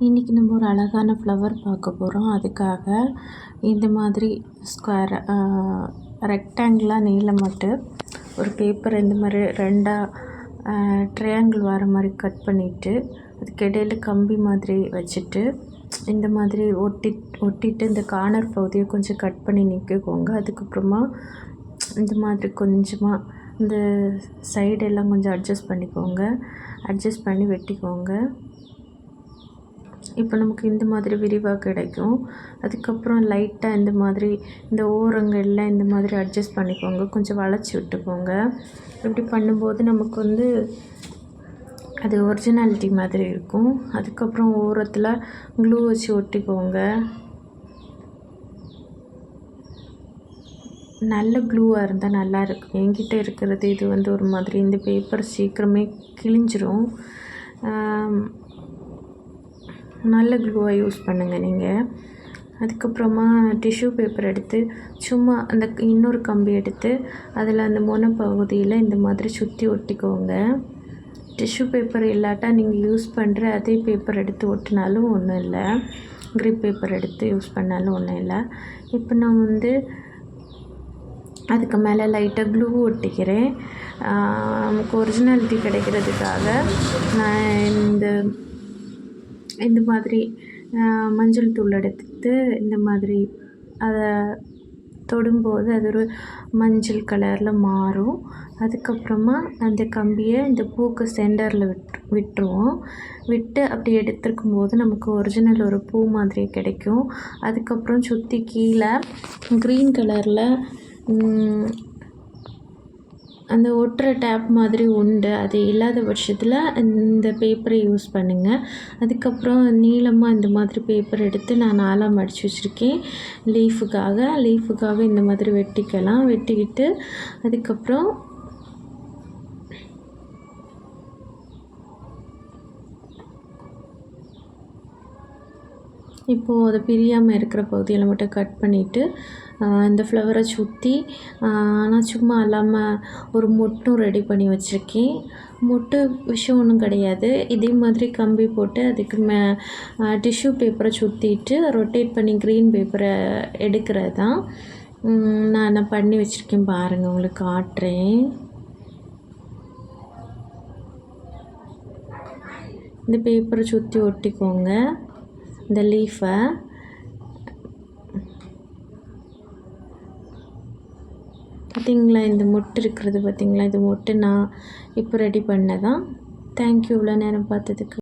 இன்றைக்கி நம்ம ஒரு அழகான ஃப்ளவர் பார்க்க போகிறோம். அதுக்காக இந்த மாதிரி ஸ்கொயர் ரெக்டாங்கிளாக நீளமாட்டு ஒரு பேப்பர் இந்த மாதிரி ரெண்டாக ட்ரையாங்கிள் வர மாதிரி கட் பண்ணிவிட்டு அதுக்கு இடையில கம்பி மாதிரி வச்சுட்டு இந்த மாதிரி ஒட்டிட்டு இந்த கார்னர் பகுதியை கொஞ்சம் கட் பண்ணி நீக்கிக்கோங்க. அதுக்கப்புறமா இந்த மாதிரி கொஞ்சமாக இந்த சைடெல்லாம் கொஞ்சம் அட்ஜஸ்ட் பண்ணிக்கோங்க. அட்ஜஸ்ட் பண்ணி வெட்டிக்கோங்க. இப்போ நமக்கு இந்த மாதிரி விரிவாக கிடைக்கும். அதுக்கப்புறம் லைட்டாக இந்த மாதிரி இந்த ஓரங்கள்லாம் இந்த மாதிரி அட்ஜஸ்ட் பண்ணிக்கோங்க. கொஞ்சம் வளைச்சி விட்டுக்கோங்க. இப்படி பண்ணும்போது நமக்கு அது ஒரிஜினாலிட்டி மாதிரி இருக்கும். அதுக்கப்புறம் ஓரத்தில் க்ளூ வச்சு ஒட்டிக்கோங்க. நல்ல க்ளூவாக இருந்தால் நல்லாயிருக்கும். என்கிட்ட இருக்கிறது இது ஒரு மாதிரி இந்த பேப்பர் சீக்கிரமே கிழிஞ்சிரும். நல்ல க்ளூவாக யூஸ் பண்ணுங்கள் நீங்கள். அதுக்கப்புறமா டிஷ்யூ பேப்பர் எடுத்து சும்மா அந்த இன்னொரு கம்பி எடுத்து அதில் அந்த முனை பகுதியில் இந்த மாதிரி சுற்றி ஒட்டிக்கோங்க. டிஷ்யூ பேப்பர் இல்லாட்டா நீங்கள் யூஸ் பண்ணுற அதே பேப்பர் எடுத்து ஒட்டினாலும் ஒன்றும் இல்லை. கிரிப் பேப்பர் எடுத்து யூஸ் பண்ணாலும் ஒன்றும் இல்லை. இப்போ நான் அதுக்கு மேலே லைட்டாக க்ளூ ஒட்டிக்கிறேன். நமக்கு ஒரிஜினாலிட்டி கிடைக்கிறதுக்காக நான் இந்த மாதிரி மஞ்சள் தூள் எடுத்து இந்த மாதிரி அதை தொடும்போது அது ஒரு மஞ்சள் கலரில் மாறும். அதுக்கப்புறமா அந்த கம்பியை இந்த பூக்கு சென்டரில் விட்டுருவோம். விட்டு அப்படி எடுத்துருக்கும்போது நமக்கு ஒரிஜினல் ஒரு பூ மாதிரி கிடைக்கும். அதுக்கப்புறம் சுற்றி கீழே க்ரீன் கலரில் அந்த ஒட்டுற டேப் மாதிரி உண்டு. அது இல்லாத பட்சத்தில் இந்த பேப்பரை யூஸ் பண்ணுங்கள். அதுக்கப்புறம் நீளமாக இந்த மாதிரி பேப்பர் எடுத்து நான் 4ஆக மடித்து வச்சுருக்கேன். லீஃபுக்காக இந்த மாதிரி வெட்டிக்கலாம். வெட்டிக்கிட்டு அதுக்கப்புறம் இப்போது அது பிரியாமல் இருக்கிற பகுதியில் மட்டும் கட் பண்ணிவிட்டு இந்த ஃப்ளவரை சுற்றி நான் சும்மா இல்லாமல் ஒரு மொட்டும் ரெடி பண்ணி வச்சுருக்கேன். மொட்டு விஷயம் ஒன்றும் கிடையாது. இதே மாதிரி கம்பி போட்டு அதுக்கு டிஷ்யூ பேப்பரை சுற்றிட்டு ரொட்டேட் பண்ணி க்ரீன் பேப்பரை எடுக்கிறது தான். நான் பண்ணி வச்சுருக்கேன் பாருங்கள், உங்களுக்கு காட்டுறேன். இந்த பேப்பரை சுற்றி ஒட்டிக்கோங்க இந்த லீஃபை. பார்த்திங்களா, இந்த மொட்டு இருக்கிறது பார்த்திங்களா, இது மொட்டு நான் இப்போ ரெடி பண்ணதான். தேங்க்யூ இவ்வளோ நேரம் பார்த்ததுக்கு.